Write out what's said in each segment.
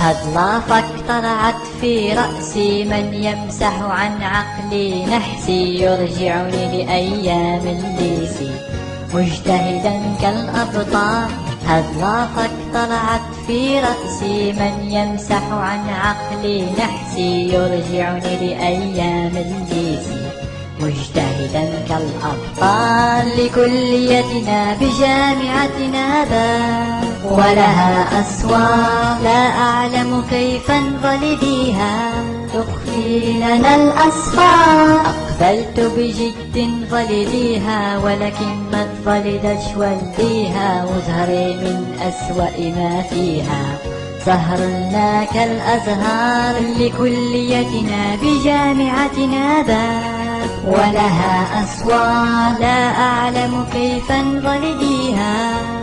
هاللافك طلعت في رأسي، من يمسح عن عقلي نحسي، يرجعني لأيام الليسي مجتهدا كالأبطال. هاللافك طلعت في رأسي، من يمسح عن عقلي نحسي، يرجعني لأيام الليسي مجتهدا كالأبطال. لكليتنا بجامعتنا باب ولها أسوار، لا أعلم كيف انظلديها تخفي لنا الأسفار. أقبلت بجد ظلديها، ولكن ما ظلدش والديها، وزهري من أسوأ ما فيها زهرنا كالأزهار. لكليتنا بجامعتنا باب ولها أسوار، لا أعلم كيف انظلديها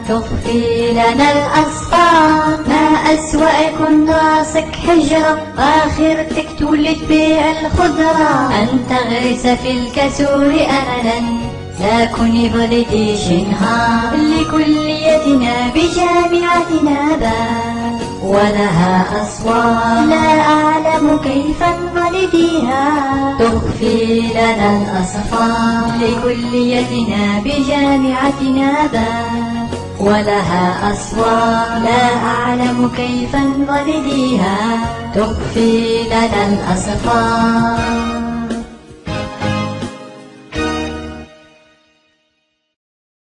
تخفي لنا الأسفار. ما أسوأ يكون راسك حجرة، آخرتك تولد بيع الخضرة، أن تغرس في الكسور أملا لا كن بلديش نهار. لكليتنا بجامعتنا باب ولها أسوار، لا أعلم كيف انظلديها تخفي لنا الأسفار. لكليتنا بجامعتنا باب ولها أسوار، لا أعلم كيف انظلديها تخفي لنا الأسفار.